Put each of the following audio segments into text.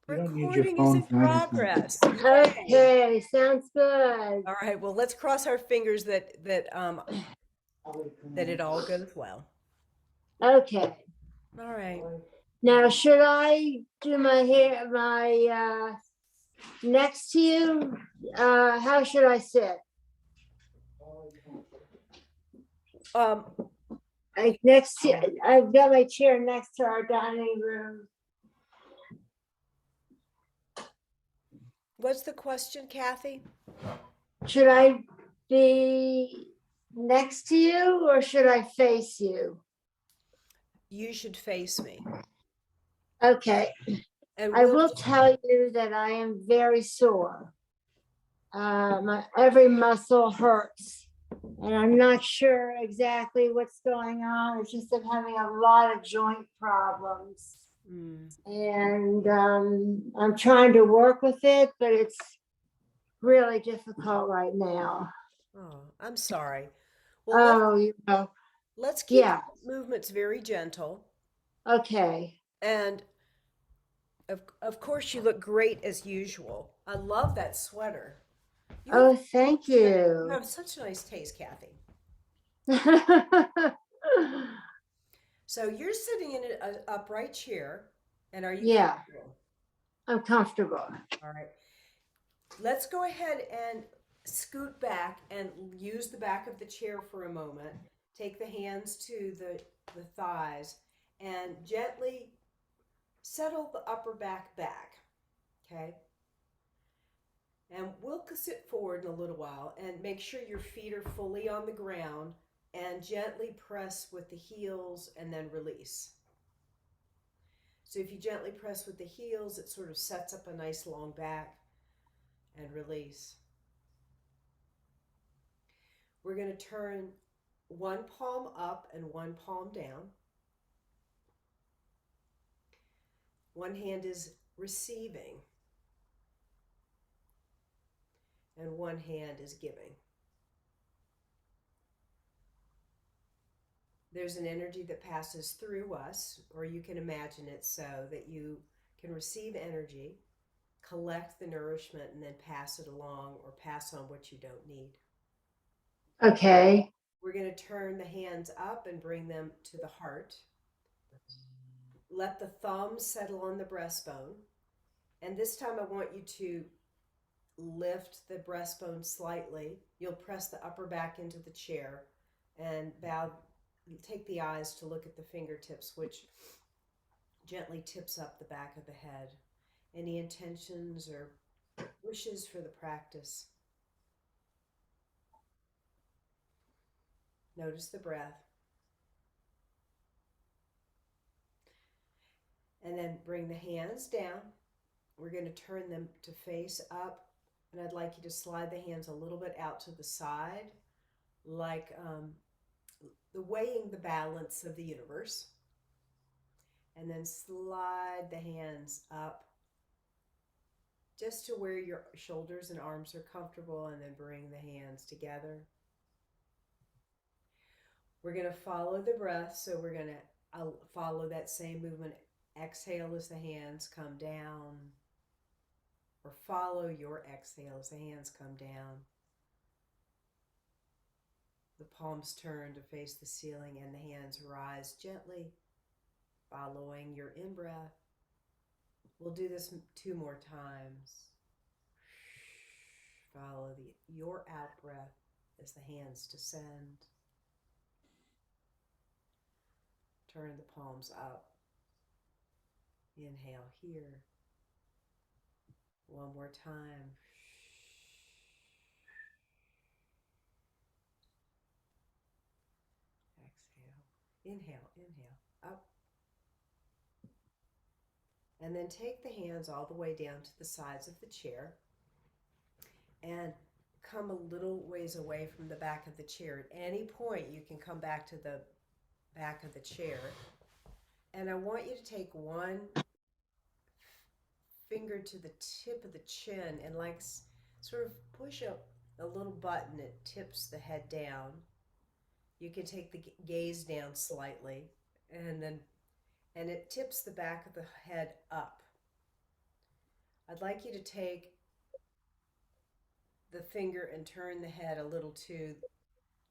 You don't need your Recording is phone in for anything. progress. Yay. Okay, sounds good. All right. Well, let's cross our fingers that it all goes well. Okay. All right. Now, should I do my hair, next to you? How should I sit? Um, I've got my chair next to our dining room. what's the question, Kathy? Should I be next to you or should I face you? You should face me. Okay, And I we'll will tell you that I am very sore. My every muscle hurts, and I'm not sure exactly what's going on. It's just I'm having a lot of joint problems, and I'm trying to work with it, but it's really difficult right now. Oh, I'm sorry. Well, Oh, you know, let's keep yeah. movements very gentle. Okay. And of course, you look great as usual. I love that sweater. You have, Oh, thank you you. have such nice taste, Kathy. So you're sitting in an upright chair, and are you Yeah, comfortable? I'm comfortable. All right. Let's go ahead and scoot back and use the back of the chair for a moment. Take the hands to the thighs and gently settle the upper back. Okay? And we'll sit forward in a little while and make sure your feet are fully on the ground and gently press with the heels and then release. So if you gently press with the heels, it sort of sets up a nice long back and release. We're going to turn one palm up and one palm down. One hand is receiving and one hand is giving. There's an energy that passes through us, or you can imagine it so that you can receive energy, collect the nourishment, and then pass it along or pass on what you don't need. Okay. We're going to turn the hands up and bring them to the heart. Let the thumbs settle on the breastbone. And this time I want you to lift the breastbone slightly. You'll press the upper back into the chair and bow. Take the eyes to look at the fingertips, which gently tips up the back of the head. Any intentions or wishes for the practice? Notice the breath. And then bring the hands down. We're going to turn them to face up. And I'd like you to slide the hands a little bit out to the side, like the weighing the balance of the universe. And then slide the hands up just to where your shoulders and arms are comfortable, and then bring the hands together. We're going to follow the breath, so we're going to follow that same movement. Exhale as the hands come down, or follow your exhale as the hands come down. The palms turn to face the ceiling and the hands rise gently, following your in-breath. We'll do this 2 more times. Follow your out-breath as the hands descend. Turn the palms up. Inhale here. One more time. Exhale. Inhale, up. And then take the hands all the way down to the sides of the chair and come a little ways away from the back of the chair. At any point, you can come back to the back of the chair. And I want you to take one finger to the tip of the chin and like sort of push a little button. It tips the head down. You can take the gaze down slightly, and it tips the back of the head up. I'd like you to take the finger and turn the head a little to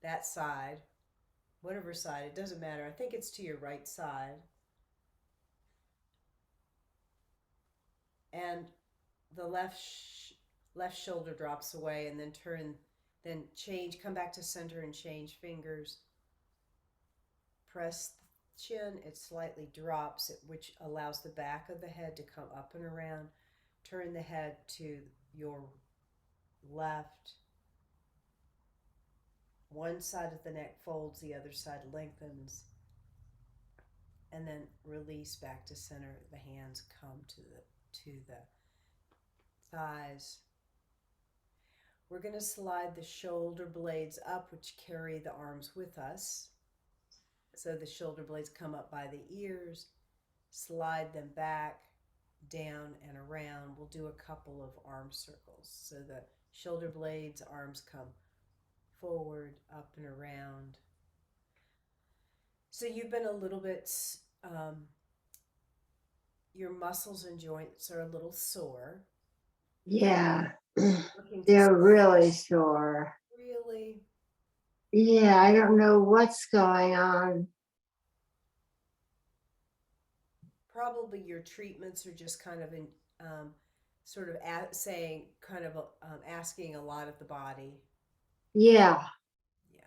that side, whatever side, it doesn't matter. I think it's to your right side. And the left shoulder drops away, and then then change, come back to center and change fingers. Press the chin, it slightly drops, which allows the back of the head to come up and around. Turn the head to your left. One side of the neck folds, the other side lengthens. And then release back to center. The hands come to the thighs. We're going to slide the shoulder blades up, which carry the arms with us. So the shoulder blades come up by the ears. Slide them back, down, and around. We'll do a couple of arm circles. So the shoulder blades, arms come forward, up, and around. So you've been a little bit, your muscles and joints are a little sore. Yeah, they're really sore. Really? Yeah, I don't know what's going on. Probably your treatments are just kind of sort of saying, kind of asking a lot of the body. Yeah. Yeah.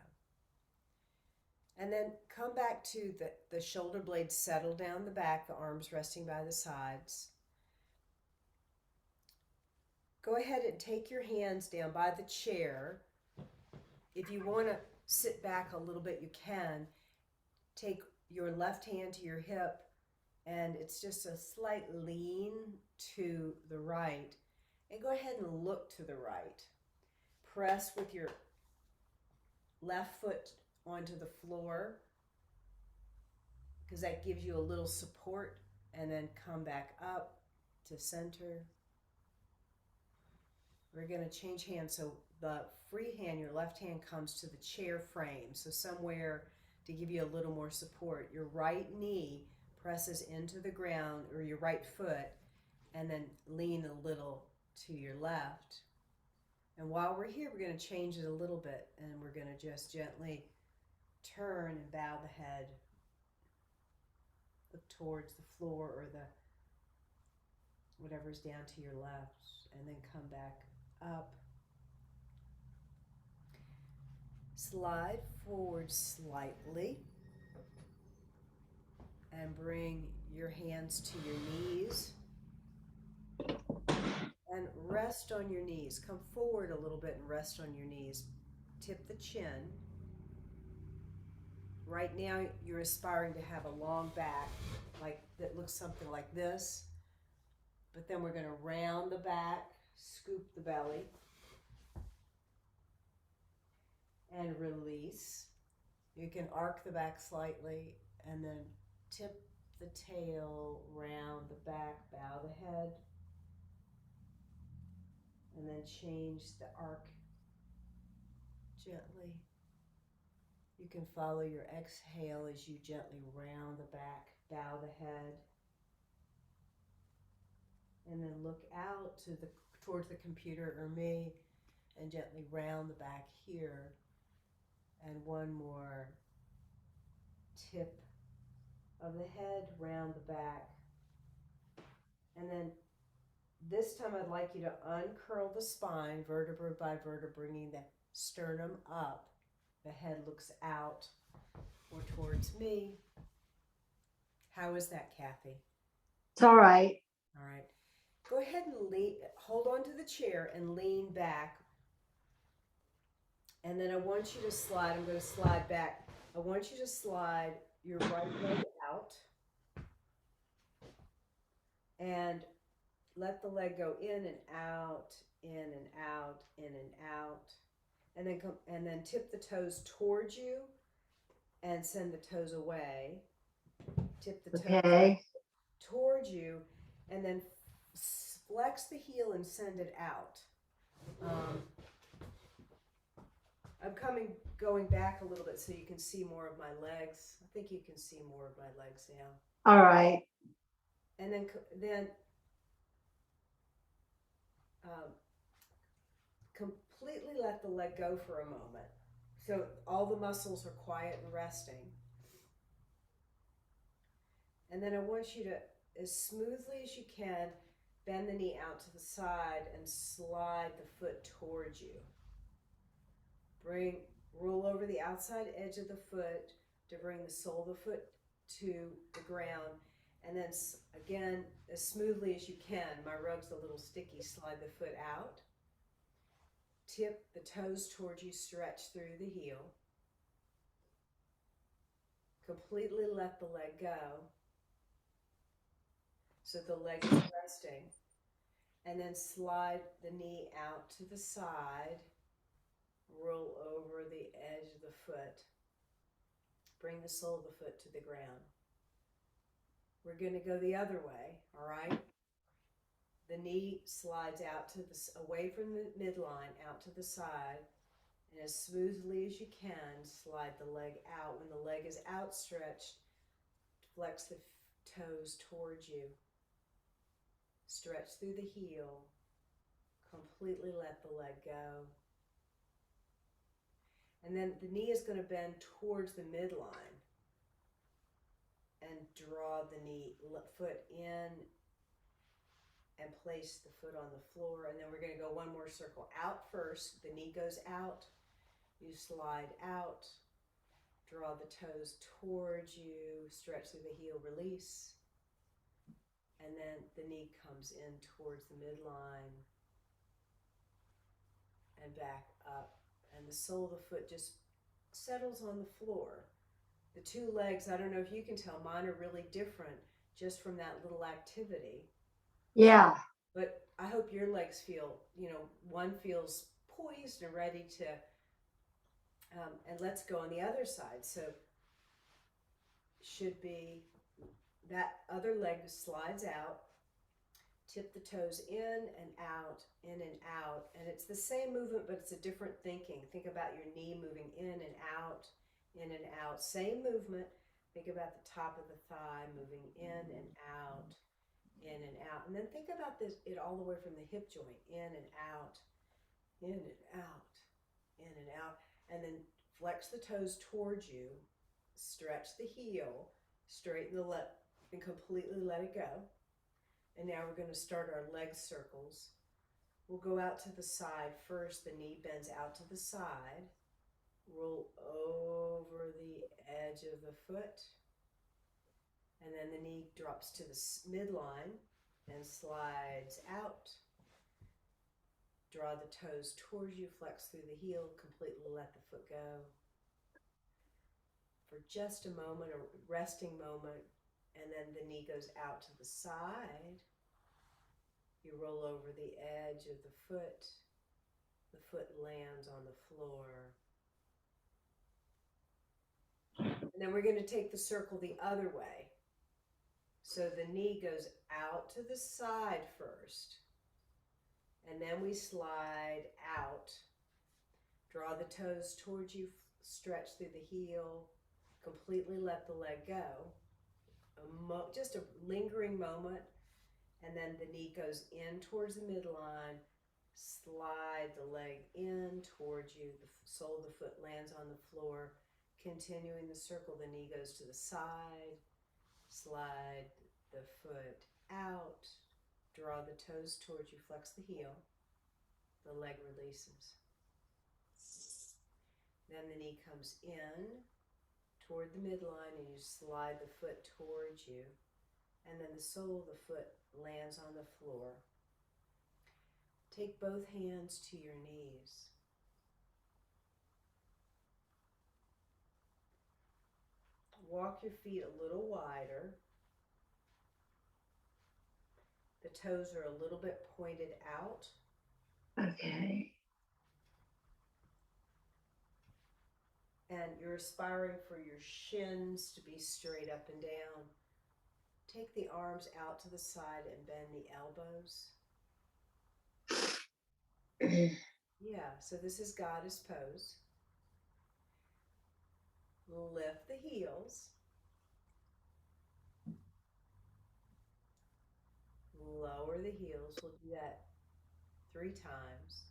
And then come back to the shoulder blades, settle down the back, the arms resting by the sides. Go ahead and take your hands down by the chair. If you want to sit back a little bit, you can. Take your left hand to your hip, and it's just a slight lean to the right. And go ahead and look to the right. Press with your left foot onto the floor, because that gives you a little support, and then come back up to center. We're going to change hands. So the free hand, your left hand, comes to the chair frame. So somewhere to give you a little more support. Your right knee presses into the ground, or your right foot, and then lean a little to your left. And while we're here, we're going to change it a little bit, and we're going to just gently turn and bow the head, look towards the floor or whatever's down to your left, and then come back up. Slide forward slightly and bring your hands to your knees and rest on your knees. Come forward a little bit and rest on your knees. Tip the chin. Right now you're aspiring to have a long back, like that looks something like this. But then we're going to round the back, scoop the belly, and release. You can arc the back slightly and then tip the tail, round the back, bow the head, and then change the arc gently. You can follow your exhale as you gently round the back, bow the head, and then look out towards the computer or me and gently round the back here. And one more tip of the head, round the back. And then this time I'd like you to uncurl the spine, vertebra by vertebra, bringing the sternum up. The head looks out or towards me. How is that, Kathy? It's all right. All right. Go ahead and hold on to the chair and lean back. And then I want you to slide. I'm going to slide back. I want you to slide your right leg out and let the leg go in and out, in and out, in and out. And then tip the toes towards you and send the toes away. Tip the toes towards you, and then flex the heel and send it out. I'm going back a little bit so you can see more of my legs. I think you can see more of my legs now. All right. And then um, completely let the leg go for a moment. So all the muscles are quiet and resting. And then I want you to, as smoothly as you can, bend the knee out to the side and slide the foot towards you. Roll over the outside edge of the foot to bring the sole of the foot to the ground. And then again, as smoothly as you can, my rug's a little sticky, slide the foot out. Tip the toes towards you, stretch through the heel. Completely let the leg go. So the leg is resting. And then slide the knee out to the side. Roll over the edge of the foot. Bring the sole of the foot to the ground. We're going to go the other way, all right? The knee slides out to away from the midline, out to the side, and as smoothly as you can, slide the leg out. When the leg is outstretched, flex the toes towards you. Stretch through the heel. Completely let the leg go. And then the knee is going to bend towards the midline and draw the foot in and place the foot on the floor. And then we're going to go one more circle out first. The knee goes out. You slide out. Draw the toes towards you. Stretch through the heel. Release. And then the knee comes in towards the midline and back up. And the sole of the foot just settles on the floor. The two legs, I don't know if you can tell, mine are really different just from that little activity. Yeah. But I hope your legs feel, one feels poised and ready to, and let's go on the other side. So should be that other leg slides out, tip the toes in and out, and it's the same movement, but it's a different thinking. Think about your knee moving in and out, same movement. Think about the top of the thigh moving in and out, and then think about it all the way from the hip joint, in and out, in and out, in and out, and then flex the toes towards you, stretch the heel, straighten the leg, and completely let it go. And now we're going to start our leg circles. We'll go out to the side first. The knee bends out to the side. Roll over the edge of the foot. And then the knee drops to the midline and slides out. Draw the toes towards you, flex through the heel, completely let the foot go. For just a moment, a resting moment, and then the knee goes out to the side. You roll over the edge of the foot. The foot lands on the floor. And then we're going to take the circle the other way. So the knee goes out to the side first. And then we slide out. Draw the toes towards you, stretch through the heel, completely let the leg go. Just a lingering moment. And then the knee goes in towards the midline, slide the leg in towards you, the sole of the foot lands on the floor. Continuing the circle, the knee goes to the side, slide the foot out, draw the toes towards you, flex the heel, the leg releases. Then the knee comes in toward the midline and you slide the foot towards you. And then the sole of the foot lands on the floor. Take both hands to your knees. Walk your feet a little wider. The toes are a little bit pointed out. Okay. And you're aspiring for your shins to be straight up and down. Take the arms out to the side and bend the elbows. Yeah, so this is goddess pose. Lift the heels. Lower the heels. We'll do that 3 times.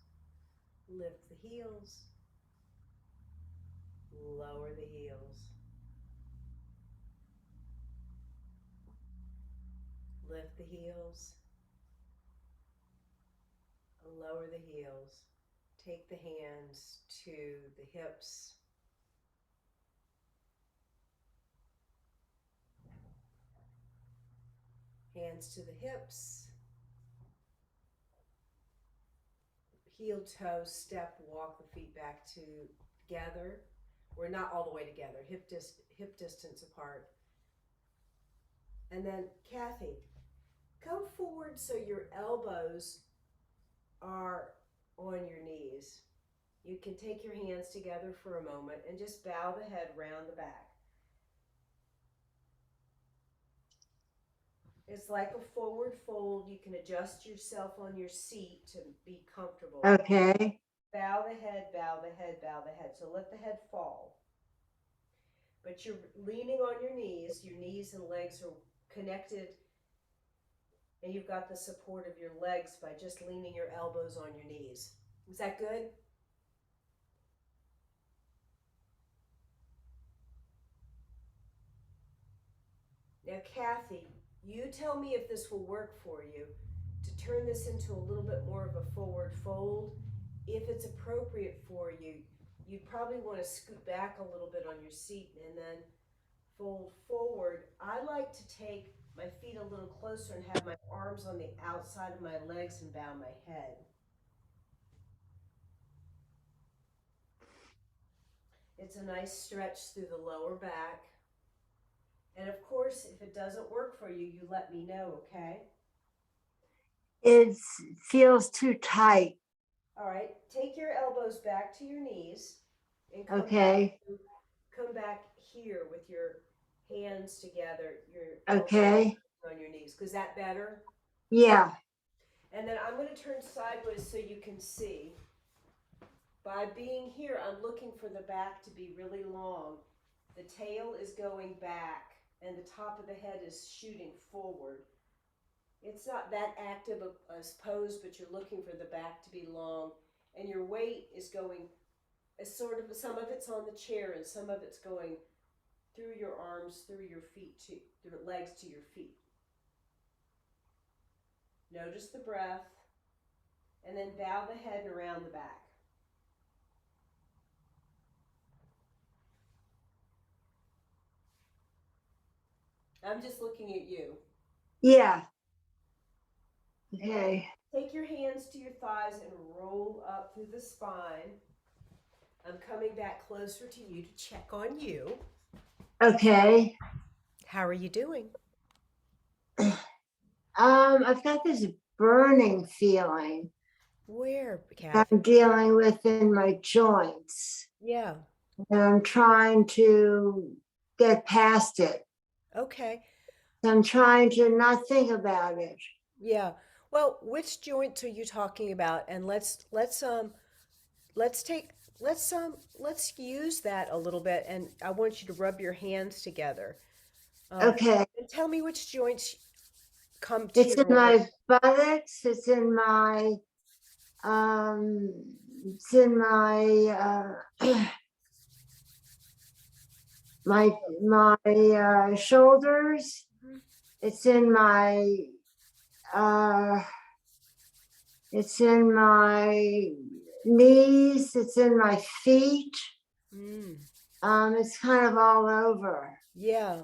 Lift the heels, lower the heels. Lift the heels, lower the heels. Take the hands to the hips. Hands to the hips. Heel toe step, walk the feet back together. We're not all the way together, hip distance apart. And then, Kathy, come forward so your elbows are on your knees. You can take your hands together for a moment and just bow the head round the back. It's like a forward fold. You can adjust yourself on your seat to be comfortable. Okay. Bow the head, bow the head, bow the head. So let the head fall. But you're leaning on your knees and legs are connected, and you've got the support of your legs by just leaning your elbows on your knees. Is that good? Now, Kathy, you tell me if this will work for you to turn this into a little bit more of a forward fold. If it's appropriate for you, you'd probably want to scoot back a little bit on your seat and then fold forward. I like to take my feet a little closer and have my arms on the outside of my legs and bow my head. It's a nice stretch through the lower back. And of course, if it doesn't work for you, you let me know, okay? It feels too tight. All right, take your elbows back to your knees and Okay. come back here with your hands together, your Okay. elbows on your knees. Is that better? Yeah. And then I'm going to turn sideways so you can see. By being here, I'm looking for the back to be really long. The tail is going back and the top of the head is shooting forward. It's not that active a pose, but you're looking for the back to be long, and your weight is going, some of it's on the chair and some of it's going through your arms, through your feet, through your legs to your feet. Notice the breath, and then bow the head and around the back. I'm just looking at you. Yeah. Okay. Take your hands to your thighs and roll up through the spine. I'm coming back closer to you to check on you. Okay. How are you doing? I've got this burning feeling Where, Kathy? I'm dealing with in my joints. Yeah. And I'm trying to get past it. Okay. I'm trying to not think about it. Yeah. Well, which joints are you talking about? And let's take let's use that a little bit, and I want you to rub your hands together. Okay. And tell me which joints come to It's in your my buttocks. It's in my um it's in my my shoulders. Mhm. It's in my uh it's in my knees. It's in my feet. Mm. It's kind of all over. Yeah.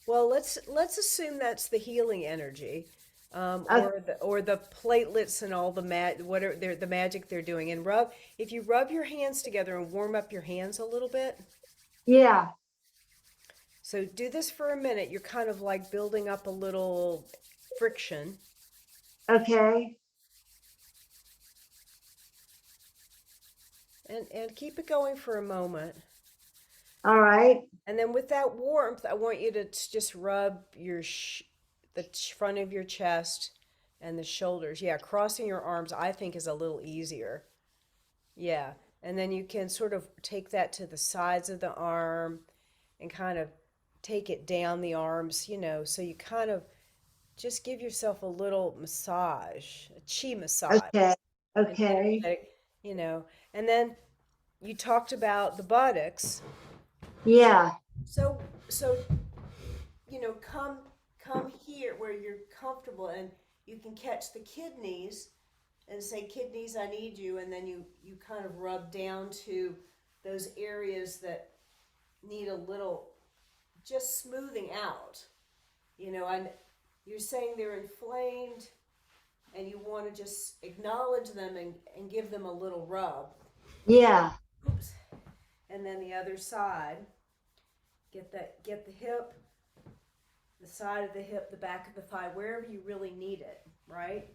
Well, let's assume that's the healing energy, Uh, or the platelets and all the whatever the magic they're doing. And if you rub your hands together and warm up your hands a little bit. yeah. So do this for a minute. You're kind of like building up a little friction. Okay. And keep it going for a moment. All right. And then with that warmth, I want you to just rub the front of your chest and the shoulders. Yeah, crossing your arms I think is a little easier. Yeah. And then you can sort of take that to the sides of the arm and kind of take it down the arms, so you kind of just give yourself a little massage, a chi massage. Okay. Okay. You know, and then you talked about the buttocks. Yeah. So, you know, come here where you're comfortable and you can catch the kidneys and say, kidneys, I need you. And then you kind of rub down to those areas that need a little just smoothing out, you know, and you're saying they're inflamed and you want to just acknowledge them and give them a little rub. Yeah. Oops. And then the other side, get the hip, the side of the hip, the back of the thigh, wherever you really need it, right?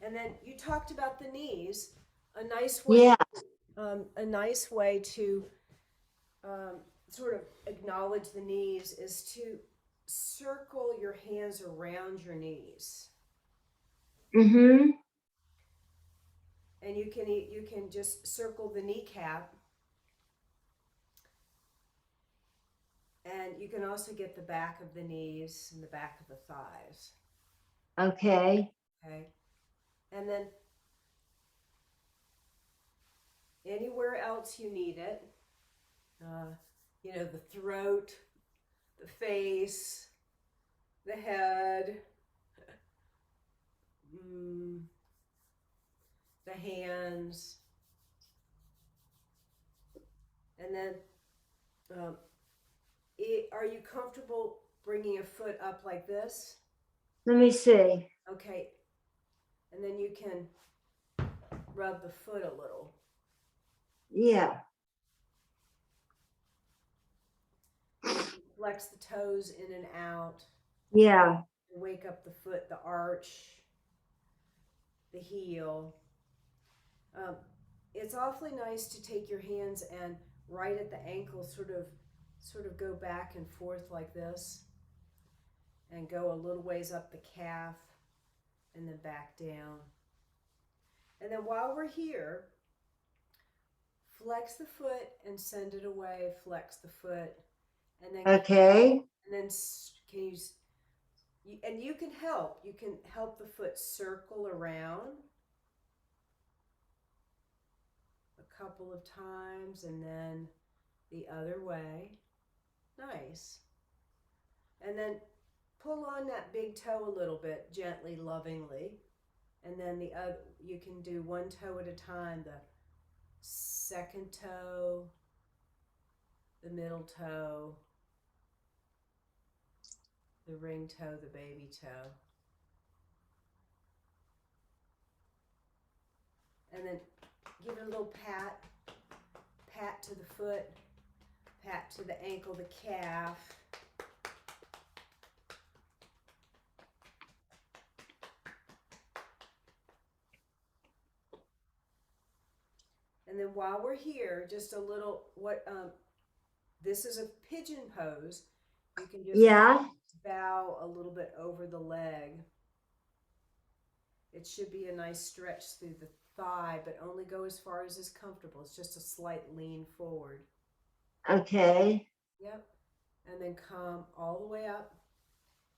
And then you talked about the knees. A nice way, Yeah. a nice way to sort of acknowledge the knees is to circle your hands around your knees, Mm-hmm. and you can just circle the kneecap, and you can also get the back of the knees and the back of the thighs. Okay. Okay, and then anywhere else you need it, uh, you know, the throat, the face, the head, mm, the hands, and then um, are you comfortable bringing a foot up like this? Let me see. Okay, and then you can rub the foot a little. Yeah. Flex the toes in and out. Yeah. Wake up the foot, the arch, the heel. Um, it's awfully nice to take your hands and right at the ankle, sort of go back and forth like this, and go a little ways up the calf, and then back down. And then while we're here, flex the foot and send it away. Flex the foot, and then Okay. can and you can help. You can help the foot circle around a couple of times, and then the other way. Nice. And then pull on that big toe a little bit, gently, lovingly. And then the other, you can do one toe at a time. The second toe, the middle toe, the ring toe, the baby toe. And then give it a little pat, pat to the foot, pat to the ankle, the calf. And then while we're here, just a little, this is a pigeon pose. You can just Yeah. bow a little bit over the leg. It should be a nice stretch through the thigh, but only go as far as is comfortable. It's just a slight lean forward. Okay. Yep. And then come all the way up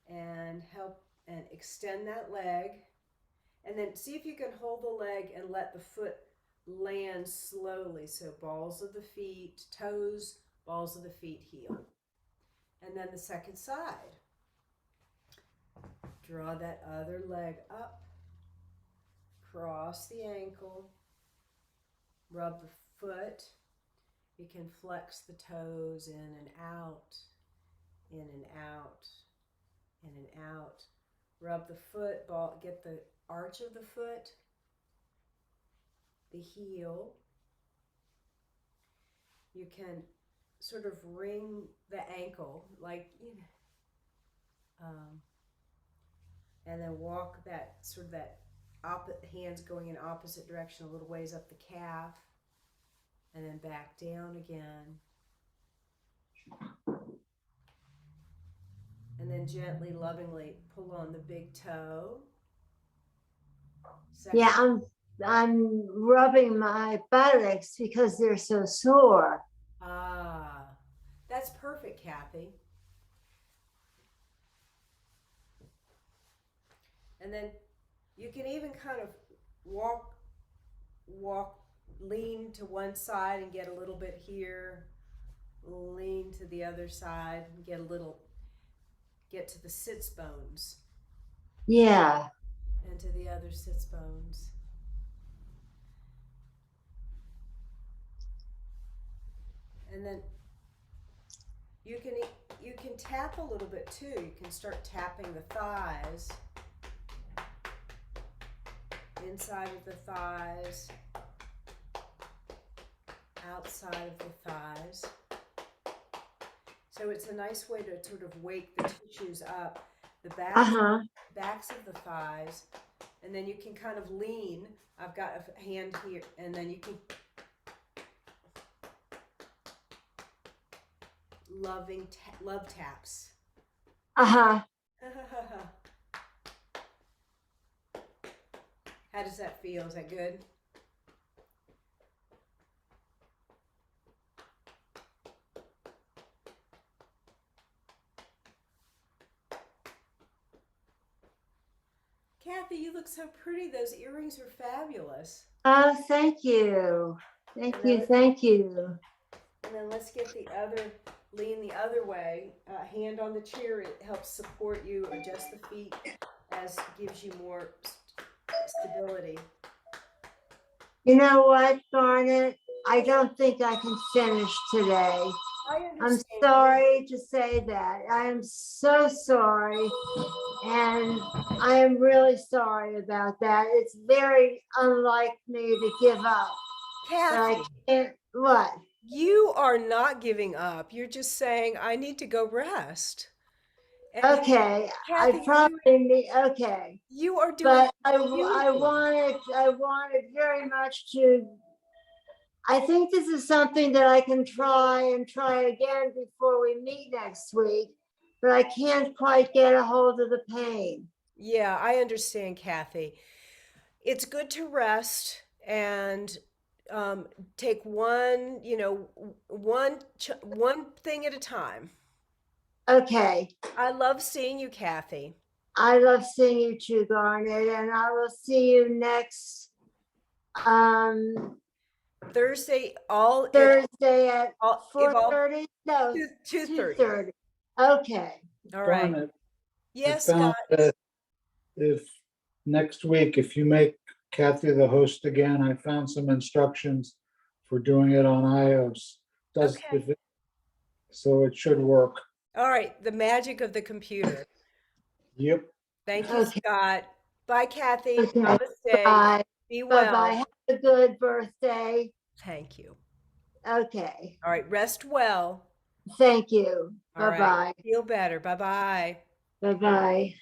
and help and extend that leg. And then see if you can hold the leg and let the foot land slowly. So balls of the feet, toes, balls of the feet, heel. And then the second side. Draw that other leg up, cross the ankle, rub the foot. You can flex the toes in and out, in and out, in and out. Rub the foot, get the arch of the foot, the heel. You can sort of wring the ankle, like, you know, and then walk that sort of that hands going in opposite direction a little ways up the calf, and then back down again. And then gently, lovingly pull on the big toe. Second. Yeah, I'm rubbing my buttocks because they're so sore. Ah, that's perfect, Kathy. And then you can even kind of walk, lean to one side and get a little bit here, lean to the other side and get to the sits bones Yeah. and to the other sits bones. And then you can tap a little bit too. You can start tapping the thighs, inside of the thighs, outside of the thighs. So it's a nice way to sort of wake the tissues up, the Uh-huh. backs of the thighs, and then you can kind of lean. I've got a hand here, and then you can love taps. Uh-huh. How does that feel? Is that good? Cathy, you look so pretty. Those earrings are fabulous. Oh, thank you. Thank you. Thank you. And then let's get lean the other way. Hand on the chair, it helps support you, adjust the feet, gives you more stability. You know what, Garnet? I don't think I can finish today. I'm sorry to say that. I am so sorry. And I am really sorry about that. It's very unlike me to give up. Cathy, But I can't, what? you are not giving up. You're just saying, I need to go rest. And Okay, Cathy, I probably need, okay. you are doing But I wanted very much to, I think this is something that I can try again before we meet next week, but I can't quite get a hold of the pain. Yeah, I understand, Cathy. It's good to rest and take one, one thing at a time. Okay, I love seeing you, Cathy. I love seeing you too, Garnet, and I will see you next Thursday, Thursday at if all 4:30? No, 2:30. 2:30. Okay. All right. Garnet, I Yes, found Scott. that if next week, if you make Kathy the host again, I found some instructions for doing it on iOS. Okay. So it should work. All right. The magic of the computer. Yep. Thank you, Okay. Scott. Bye, Kathy. Okay. Namaste. Bye. Be Bye-bye. well. Have a good birthday. Thank you. Okay. All right. Rest well. Thank you. All right. Bye-bye. Feel better. Bye-bye. Bye-bye.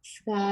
Scott.